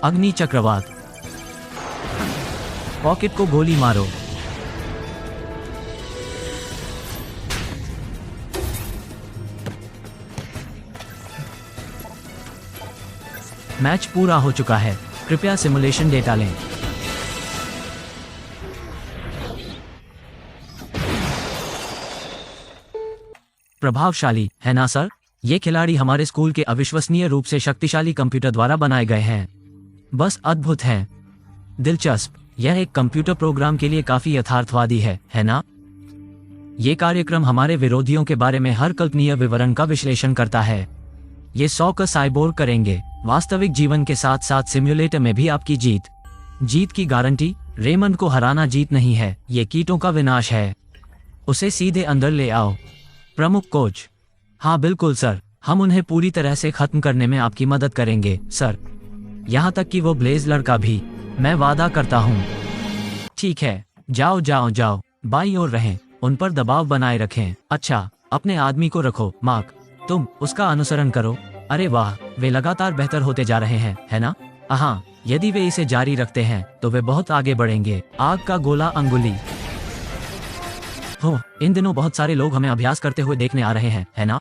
अग्नि चक्रवात। पॉकेट को गोली मारो। मैच पूरा हो चुका है, कृपया सिमुलेशन डेटा लें। प्रभावशाली है ना सर? ये खिलाड़ी हमारे स्कूल के अविश्वसनीय रूप से शक्तिशाली कंप्यूटर द्वारा बनाए गए हैं। बस अद्भुत हैं। दिलचस्प, यह एक कंप्यूटर प्रोग्राम के लिए काफी यथार्थवादी है ना? ये कार्यक्रम हमारे विरोधियों के बारे में हर कल्पनीय विवरण का विश्लेषण करता है। ये 100 का साइबोर्ग करेंगे, वास्तविक जीवन के साथ साथ सिम्युलेटर में भी आपकी जीत की गारंटी। रेमंड को हराना जीत नहीं है, ये कीटों का विनाश है। उसे सीधे अंदर ले आओ। प्रमुख कोच: हाँ बिल्कुल सर, हम उन्हें पूरी तरह से खत्म करने में आपकी मदद करेंगे सर, यहाँ तक कि वो ब्लेज लड़का भी, मैं वादा करता हूँ। ठीक है, जाओ जाओ जाओ, बाईं ओर रहें, उन पर दबाव बनाए रखें। अच्छा, अपने आदमी को रखो। मार्क, तुम उसका अनुसरण करो। अरे वाह, वे लगातार बेहतर होते जा रहे हैं, है ना? हाँ, यदि वे इसे जारी रखते हैं तो वे बहुत आगे बढ़ेंगे। आग का गोला अंगुली। हो, इन दिनों बहुत सारे लोग हमें अभ्यास करते हुए देखने आ रहे हैं, है ना?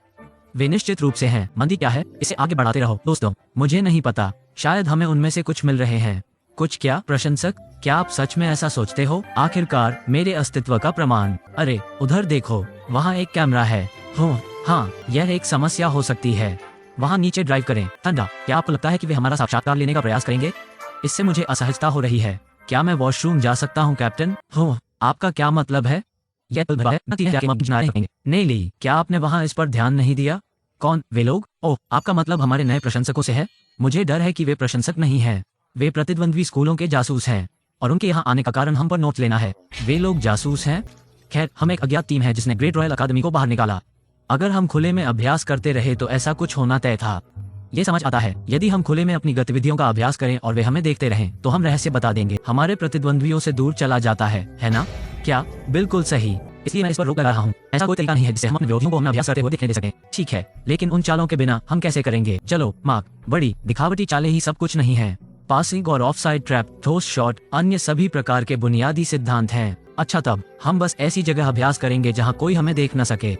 वे निश्चित रूप से हैं। मंदी क्या है? इसे आगे बढ़ाते रहो दोस्तों। मुझे नहीं पता, शायद हमें उनमें से कुछ मिल रहे हैं। कुछ क्या? प्रशंसक, क्या आप सच में ऐसा सोचते हो? आखिरकार मेरे अस्तित्व का प्रमाण। अरे उधर देखो, वहाँ एक कैमरा है। हो हाँ, यह एक समस्या हो सकती है। वहाँ नीचे ड्राइव करें। ठंडा, क्या आपको लगता है कि वे हमारा साक्षात्कार लेने का प्रयास करेंगे? इससे मुझे असहजता हो रही है। क्या मैं वॉशरूम जा सकता हूँ कैप्टन? हो, आपका क्या मतलब है? यह नेली, क्या आपने वहाँ इस पर ध्यान नहीं दिया? कौन वे लोग? ओह, आपका मतलब हमारे नए प्रशंसकों से है? मुझे डर है कि वे प्रशंसक नहीं हैं। वे प्रतिद्वंद्वी स्कूलों के जासूस हैं और उनके यहाँ आने का कारण हम पर नोट लेना है। वे लोग जासूस हैं? खैर, हम एक अज्ञात टीम है जिसने ग्रेट रॉयल अकादमी को बाहर निकाला। अगर हम खुले में अभ्यास करते रहे तो ऐसा कुछ होना तय था। ये समझ आता है, यदि हम खुले में अपनी गतिविधियों का अभ्यास करें और वे हमें देखते रहें तो हम रहस्य बता देंगे। हमारे प्रतिद्वंद्वियों से दूर चला जाता है ना? क्या? बिल्कुल सही, इसलिए मैं इस पर रोक लगा रहा हूँ। ऐसा कोई तरीका नहीं है जिससे हम अपने विरोधियों को हमें अभ्यास करते हुए देखने दे सकें। ठीक है, लेकिन उन चालों के बिना हम कैसे करेंगे? चलो मार्क, बड़ी दिखावटी चालें ही सब कुछ नहीं है। पासिंग और ऑफसाइड ट्रैप, ठोस शॉट, अन्य सभी प्रकार के बुनियादी सिद्धांत हैं। अच्छा, तब हम बस ऐसी जगह अभ्यास करेंगे जहाँ कोई हमें देख न सके।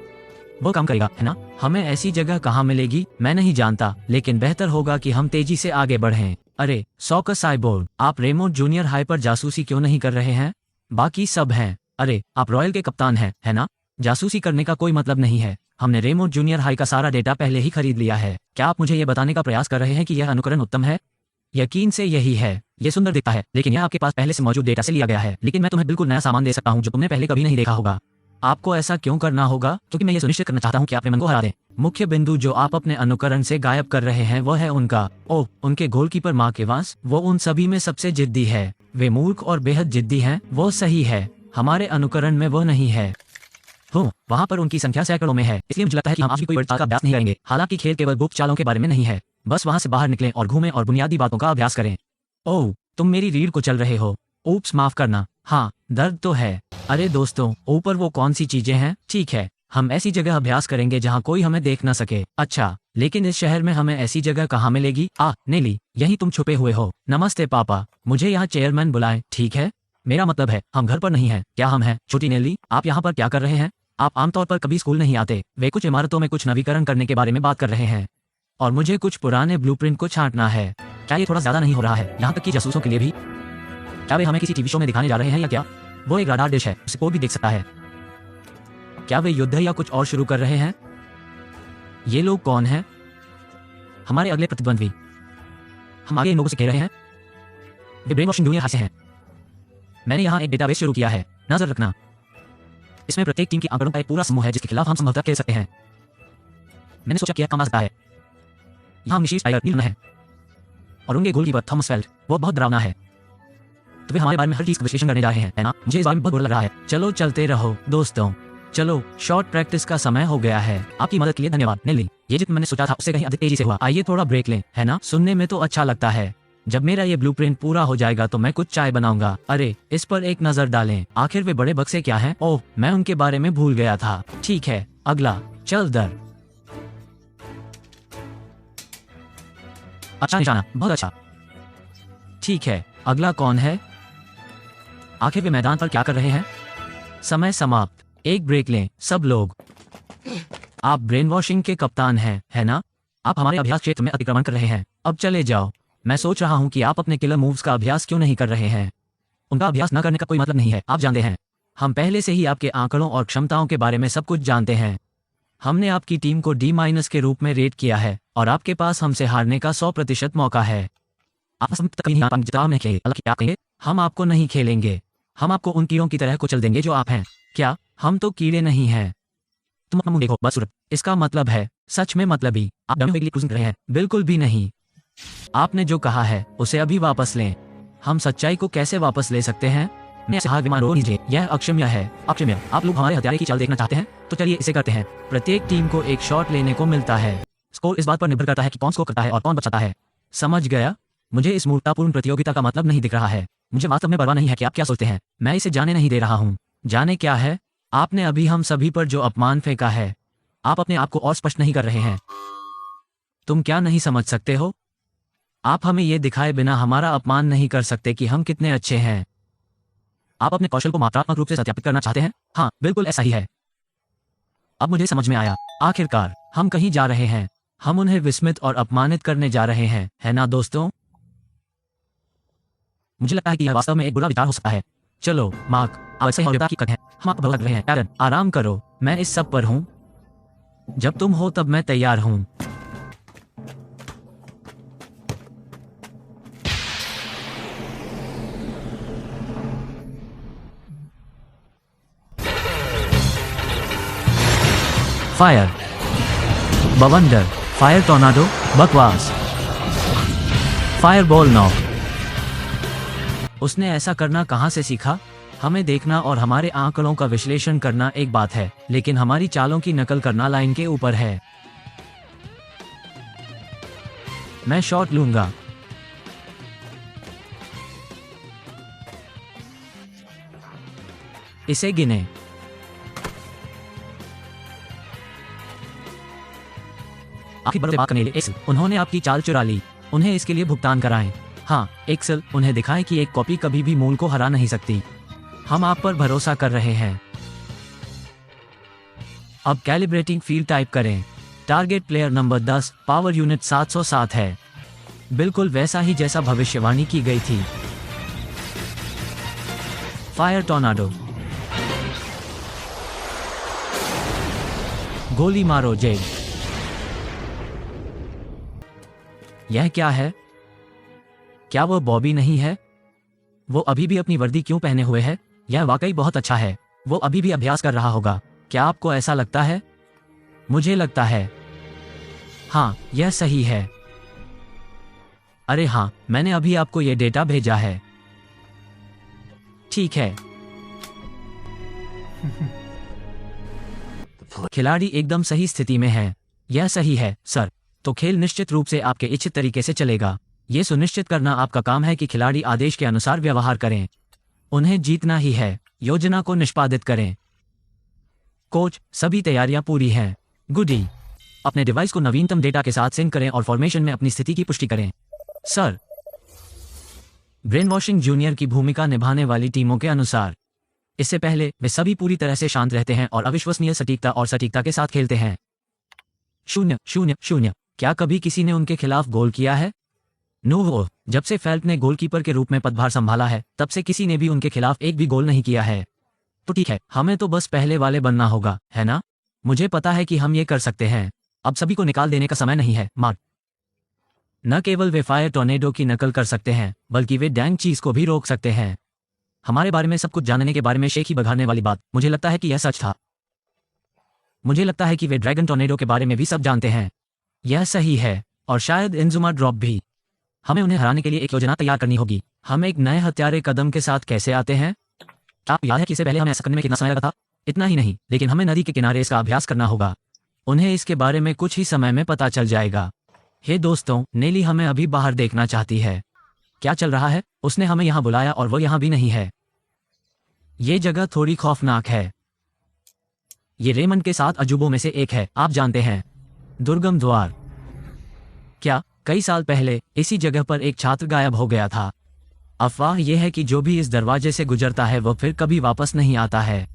वो काम करेगा, है ना? हमें ऐसी जगह कहाँ मिलेगी मैं नहीं जानता, लेकिन बेहतर होगा कि हम तेजी से आगे बढ़ें। अरे 100 का साइबोर्ग, आप रेमोट जूनियर हाई पर जासूसी क्यों नहीं कर रहे हैं? बाकी सब हैं। अरे आप रॉयल के कप्तान हैं, है ना? जासूसी करने का कोई मतलब नहीं है। हमने रेमोट जूनियर हाई का सारा डेटा पहले ही खरीद लिया है। क्या आप मुझे ये बताने का प्रयास कर रहे हैं कि यह अनुकरण उत्तम है? यकीन से यही है। ये सुंदर दिखता है, लेकिन यह आपके पास पहले से मौजूद डेटा से लिया गया है। लेकिन मैं तुम्हें बिल्कुल नया सामान दे सकता हूँ जो तुमने पहले कभी नहीं देखा होगा। आपको ऐसा क्यों करना होगा? क्योंकि मैं ये सुनिश्चित करना चाहता हूँ कि आप रेमंड को हरा दें। मुख्य बिंदु जो आप अपने अनुकरण से गायब कर रहे हैं वो है उनका, ओह, उनके गोलकीपर मार्क एवांस। वो उन सभी में सबसे जिद्दी है। वे मूर्ख और बेहद जिद्दी हैं। वो सही है, हमारे अनुकरण में वो नहीं है। हो, वहाँ पर उनकी संख्या सैकड़ों में है, इसलिए मुझे लगता है कि हम आज भी कोई बड़ी चाल का अभ्यास नहीं करेंगे। हालांकि खेल केवल गुप्त चालों के बारे में नहीं है। बस वहाँ से बाहर निकलें और घूमें और बुनियादी बातों का अभ्यास करें। ओह, तुम मेरी रीढ़ को चल रहे हो। ऊप्स, माफ करना। हाँ, दर्द तो है। अरे दोस्तों, ऊपर वो कौन सी चीजें हैं? ठीक है, हम ऐसी जगह अभ्यास करेंगे जहाँ कोई हमें देख न सके। अच्छा, लेकिन इस शहर में हमें ऐसी जगह कहाँ मिलेगी? नेली, यही तुम छुपे हुए हो। नमस्ते पापा, मुझे यहाँ चेयरमैन बुलाएं। ठीक है, मेरा मतलब है हम घर पर नहीं हैं। क्या हम हैं? छोटी नेली, आप यहाँ पर क्या कर रहे हैं? आप आमतौर पर कभी स्कूल नहीं आते। वे कुछ इमारतों में कुछ नवीकरण करने के बारे में बात कर रहे हैं और मुझे कुछ पुराने ब्लूप्रिंट को छांटना है। क्या ये थोड़ा ज्यादा नहीं हो रहा है? यहाँ तक कि जासूसों के लिए भी? क्या वे हमें किसी टीवी शो में दिखाने जा रहे हैं या क्या? वो एक राडार डिश है, उसे कोई भी देख सकता है। क्या वे युद्ध या कुछ और शुरू कर रहे हैं? ये लोग कौन हैं? हमारे अगले प्रतिद्वंद्वी। हम आगे इन लोगों से कह रहे हैं। वे ब्रेन वॉशिंग जूनियर हाई से हैं। मैंने यहाँ एक डेटाबेस शुरू किया है, नजर रखना। इसमें प्रत्येक टीम के आंकड़ों का एक पूरा समूह है जिसके खिलाफ हम संभवतः खेल सकते हैं। मैंने सोचा कि यह काम आ सकता है। यहाँ निशीश टाइगर नील है और उनके गोलकीपर थॉमस फेल्ट, वो बहुत डरावना है। तो वे हमारे बारे में हर चीज का विश्लेषण करने जा रहे हैं, है ना? मुझे इस बारे में बहुत बुरा लग रहा है। चलो चलते रहो दोस्तों। चलो, शॉर्ट प्रैक्टिस का समय हो गया है। आपकी मदद के लिए धन्यवाद नेली। ये जितना मैंने सोचा था उससे कहीं अधिक तेजी से हुआ। आइए थोड़ा ब्रेक लें, है ना? सुनने में तो अच्छा लगता है। जब मेरा ये ब्लूप्रिंट पूरा हो जाएगा तो मैं कुछ चाय बनाऊंगा। अरे, इस पर एक नजर डालें। आखिर वे बड़े बक्से क्या हैं? ओह, मैं उनके बारे में भूल गया था। ठीक है, अगला, चल दर। अच्छा निशाना, बहुत अच्छा। ठीक है, अगला कौन है? आखिर वे मैदान पर क्या कर रहे हैं? समय समाप्त। एक ब्रेक लें सब लोग। आप ब्रेन वॉशिंग के कप्तान हैं, है ना? आप हमारे अभ्यास क्षेत्र में अतिक्रमण कर रहे हैं। अब चले जाओ। मैं सोच रहा हूं कि आप अपने किलर मूव्स का अभ्यास क्यों नहीं कर रहे हैं। उनका अभ्यास न करने का कोई मतलब नहीं है, आप जानते हैं। हम पहले से ही आपके आंकड़ों और क्षमताओं के बारे में सब कुछ जानते हैं। हमने आपकी टीम को D- के रूप में रेट किया है और आपके पास हमसे हारने का 100% मौका है। आप कभी नहीं जिताव नहीं खेले, क्या कहेंगे? हम आपको नहीं खेलेंगे। हम आपको उन कीड़ों की तरह कुचल देंगे जो आप हैं। क्या? हम तो कीड़े नहीं हैं। तुम अपना मुंह देखो बस। इसका मतलब है सच में मतलबी। आप डमी वेगली क्रूजिंग कर रहे हैं? बिल्कुल भी नहीं। आपने जो कहा है उसे अभी वापस लें। हम सच्चाई को कैसे वापस ले सकते हैं? विमान रोक लीजिए, यह अक्षम्य है। अक्षम्य। आप लोग हमारे हथियारे की चाल देखना चाहते हैं? तो चलिए इसे करते हैं। प्रत्येक टीम को एक शॉट लेने को मिलता है। स्कोर इस बात पर निर्भर करता है कि कौन स्कोर करता है और कौन बचाता है। समझ गया? मुझे इस मूर्खतापूर्ण प्रतियोगिता का मतलब नहीं दिख रहा है। मुझे वास्तव में परवाह नहीं है कि आप क्या सोचते हैं। मैं इसे जाने नहीं दे रहा हूँ। जाने क्या है? आपने अभी हम सभी पर जो अपमान फेंका है, आप अपने आप को और स्पष्ट नहीं कर रहे हैं। तुम क्या नहीं समझ सकते हो? आप हमें यह दिखाए बिना हमारा अपमान नहीं कर सकते कि हम कितने अच्छे हैं। आप अपने कौशल को मात्रात्मक रूप से सत्यापित करना चाहते हैं? हाँ, बिल्कुल ऐसा ही है। अब मुझे समझ में आया। आखिरकार हम कहीं जा रहे हैं। हम उन्हें विस्मित और अपमानित करने जा रहे हैं, है ना दोस्तों? मुझे लगता है कि यह वास्तव में एक बुरा विचार हो सकता है। चलो मार्क, आप ऐसे की कट है। हम आपको भगा रहे हैं। एरन, आराम करो। मैं इस सब पर हूं। जब तुम हो तब मैं तैयार हूं। फायर, बवंडर, फायर टॉर्नाडो, बकवास, फायरबॉल नॉक। उसने ऐसा करना कहां से सीखा? हमें देखना और हमारे आंकड़ों का विश्लेषण करना एक बात है, लेकिन हमारी चालों की नकल करना लाइन के ऊपर है। मैं शॉट लूंगा। इसे गिने। आखिर बात करने लिए एक्सल, उन्होंने आपकी चाल चुरा ली। उन्हें इसके लिए भुगतान कराएं। हाँ एक्सल, उन्हें दिखाएं कि एक कॉपी कभी भी मूल को हरा नहीं सकती। हम आप पर भरोसा कर रहे हैं। अब कैलिब्रेटिंग फील्ड टाइप करें। Target player number 10, power unit 707 है। बिल्कुल वैसा ही जैसा भविष्यवाणी की गई थी। Fire tornado. गोली मारो जेड। यह क्या है? क्या वो बॉबी नहीं है? वो अभी भी अपनी वर्दी क्यों पहने हुए है? यह वाकई बहुत अच्छा है। वो अभी भी अभ्यास कर रहा होगा। क्या आपको ऐसा लगता है? मुझे लगता है। हाँ, यह सही है। अरे हाँ, मैंने अभी आपको यह डेटा भेजा है। ठीक है। खिलाड़ी एकदम सही स्थिति में है। यह सही है, सर। तो खेल निश्चित रूप से आपके इच्छित तरीके से चलेगा। यह सुनिश्चित करना आपका काम है कि खिलाड़ी आदेश के अनुसार व्यवहार करें। उन्हें जीतना ही है। योजना को निष्पादित करें। कोच, सभी तैयारियां पूरी हैं। गुडी, अपने डिवाइस को नवीनतम डेटा के साथ सिंक करें और फॉर्मेशन में अपनी स्थिति की पुष्टि करें। सर, ब्रेन वॉशिंग जूनियर की भूमिका निभाने वाली टीमों के अनुसार इससे पहले वे सभी पूरी तरह से शांत रहते हैं और अविश्वसनीय सटीकता और सटीकता के साथ खेलते हैं। 0-0-0। क्या कभी किसी ने उनके खिलाफ गोल किया है? नो, जब से फेल्ट ने गोलकीपर के रूप में पदभार संभाला है तब से किसी ने भी उनके खिलाफ एक भी गोल नहीं किया है। तो ठीक है, हमें तो बस पहले वाले बनना होगा, है ना? मुझे पता है कि हम ये कर सकते हैं। अब सभी को निकाल देने का समय नहीं है, मार्क। न केवल वे फायर टॉर्नेडो की नकल कर सकते हैं, बल्कि वे डैंग चीज को भी रोक सकते हैं। हमारे बारे में सब कुछ जानने के बारे में शेख ही बघारने वाली बात। मुझे लगता है कि यह सच था। मुझे लगता है कि वे ड्रैगन टॉर्नेडो के बारे में भी सब जानते हैं। यह सही है, और शायद इंजुमा ड्रॉप भी। हमें उन्हें हराने के लिए एक योजना तैयार करनी होगी। हम एक नए हत्यारे कदम के साथ कैसे आते हैं? आप याद है कि इससे पहले हमें ऐसा करने में कितना समय लगा था? इतना ही नहीं, लेकिन हमें नदी के किनारे इसका अभ्यास करना होगा। उन्हें इसके बारे में कुछ ही समय में पता चल जाएगा। हे दोस्तों, नेली हमें अभी बाहर देखना चाहती है। क्या चल रहा है? उसने हमें यहाँ बुलाया और वो यहाँ भी नहीं है। ये जगह थोड़ी खौफनाक है। ये रेमंड के 7 अजूबों में से एक है, आप जानते हैं। दुर्गम द्वार। क्या कई साल पहले इसी जगह पर एक छात्र गायब हो गया था? अफवाह यह है कि जो भी इस दरवाजे से गुजरता है वह फिर कभी वापस नहीं आता है।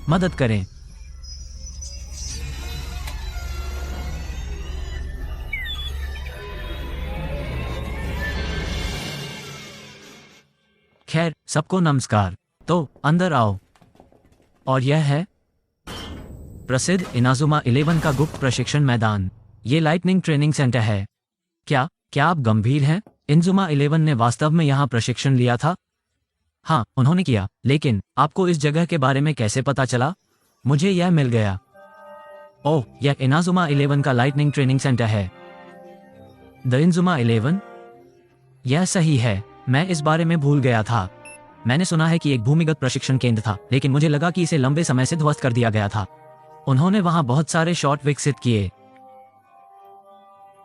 मदद करें। खैर, सबको नमस्कार। तो अंदर आओ। और यह है प्रसिद्ध इनाजुमा 11 का गुप्त प्रशिक्षण मैदान। ये लाइटनिंग ट्रेनिंग सेंटर है। क्या आप गंभीर हैं? इनाजुमा 11 ने वास्तव में यहाँ प्रशिक्षण लिया था? हाँ, उन्होंने किया। लेकिन आपको इस जगह के बारे में कैसे पता चला? मुझे यह मिल गया। ओह, यह इनाजुमा 11 का लाइटनिंग ट्रेनिंग सेंटर है। The Inazuma 11? यह सही है। मैं इस बारे में भूल गया था। मैंने सुना है कि एक भूमिगत प्रशिक्षण केंद्र था, लेकिन मुझे लगा कि इसे लंबे समय से ध्वस्त कर दिया गया था। उन्होंने वहां बहुत सारे शॉट विकसित किए।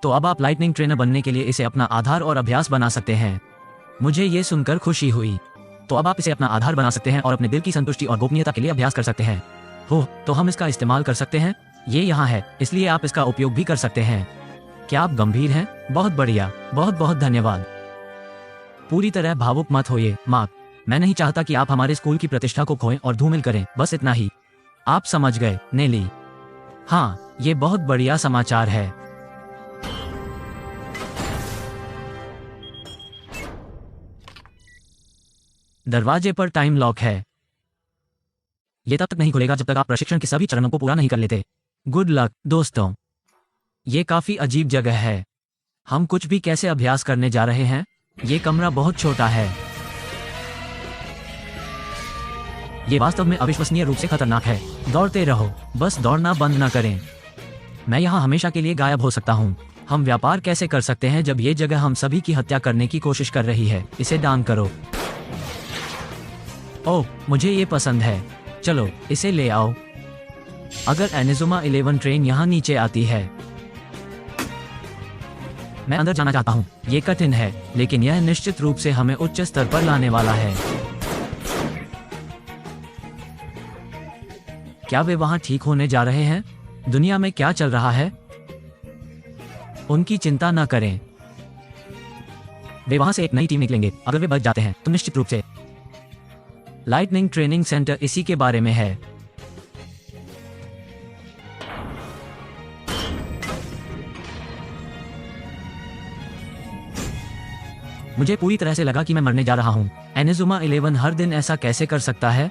तो अब आप लाइटनिंग ट्रेनर बनने के लिए इसे अपना आधार और अभ्यास बना सकते हैं। मुझे ये सुनकर खुशी हुई। तो अब आप इसे अपना आधार बना सकते हैं और अपने दिल की संतुष्टि और गोपनीयता के लिए अभ्यास कर सकते हैं। हो, तो हम इसका इस्तेमाल कर सकते हैं। ये यहाँ है, इसलिए आप इसका उपयोग भी कर सकते हैं। क्या आप गंभीर हैं? बहुत बढ़िया, बहुत बहुत धन्यवाद। पूरी तरह भावुक मत होइए, मार्क। मैं नहीं चाहता कि आप हमारे स्कूल की प्रतिष्ठा को खोएं और धूमिल करें, बस इतना ही। आप समझ गए, नेली। हाँ, ये बहुत बढ़िया समाचार है। दरवाजे पर टाइम लॉक है। यह तब तक नहीं खुलेगा जब तक आप प्रशिक्षण के सभी चरणों को पूरा नहीं कर लेते। गुड लक, दोस्तों। ये काफी अजीब जगह है। हम कुछ भी कैसे अभ्यास करने जा रहे हैं? ये कमरा बहुत छोटा है। ये वास्तव में अविश्वसनीय रूप से खतरनाक है। दौड़ते रहो, बस दौड़ना बंद ना करें। मैं यहाँ हमेशा के लिए गायब हो सकता हूँ। हम व्यापार कैसे कर सकते हैं जब ये जगह हम सभी की हत्या करने की कोशिश कर रही है? इसे दान करो। ओह, मुझे ये पसंद है। चलो, इसे ले आओ। अगर इनाजुमा 11 ट्रेन यहाँ नीचे आती है। मैं अंदर जाना चाहता हूँ। ये कठिन है, लेकिन यह निश्चित रूप से हमें उच्च स्तर पर लाने वाला है। क्या वे वहाँ ठीक होने जा रहे हैं? दुनिया में क्या चल रहा है? उनकी चिंता न करें। वे वहाँ से एक नई टीम निकलेंगे। अगर वे बच जाते हैं तो निश्चित रूप से। लाइटनिंग ट्रेनिंग सेंटर इसी के बारे में है। मुझे पूरी तरह से लगा कि मैं मरने जा रहा हूँ। इनाजुमा 11 हर दिन ऐसा कैसे कर सकता है?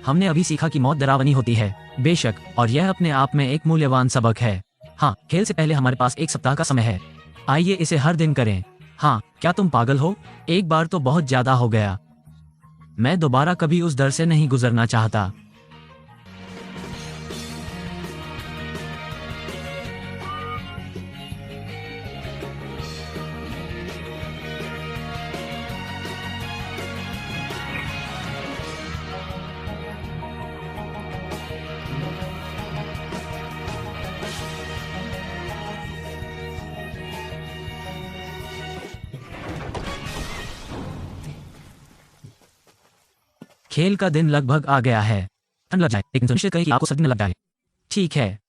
हमने अभी सीखा कि मौत डरावनी होती है। बेशक, और यह अपने आप में एक मूल्यवान सबक है। हाँ, खेल से पहले हमारे पास एक सप्ताह का समय है। आइए इसे हर दिन करें। हाँ, क्या तुम पागल हो? एक बार तो बहुत ज्यादा हो गया। मैं दोबारा कभी उस दर से नहीं गुजरना चाहता। खेल का दिन लगभग आ गया है। ठंड लग जाए, लेकिन सुनिश्चित करें कि आपको सर्दी न लग जाए। ठीक है।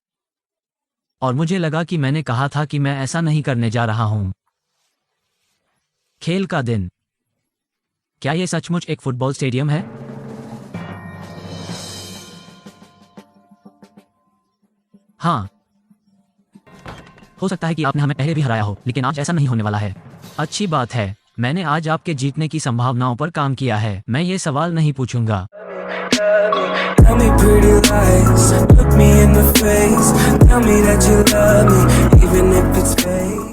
और मुझे लगा कि मैंने कहा था कि मैं ऐसा नहीं करने जा रहा हूं। खेल का दिन। क्या यह सचमुच एक फुटबॉल स्टेडियम है? हाँ। हो सकता है कि आपने हमें पहले भी हराया हो, लेकिन आज ऐसा नहीं होने वाला है। अच्छी बात है। मैंने आज आपके जीतने की संभावनाओं पर काम किया है। मैं ये सवाल नहीं पूछूंगा। Tell me pretty lies, look me in the face, tell me that you love me, even if it's fake.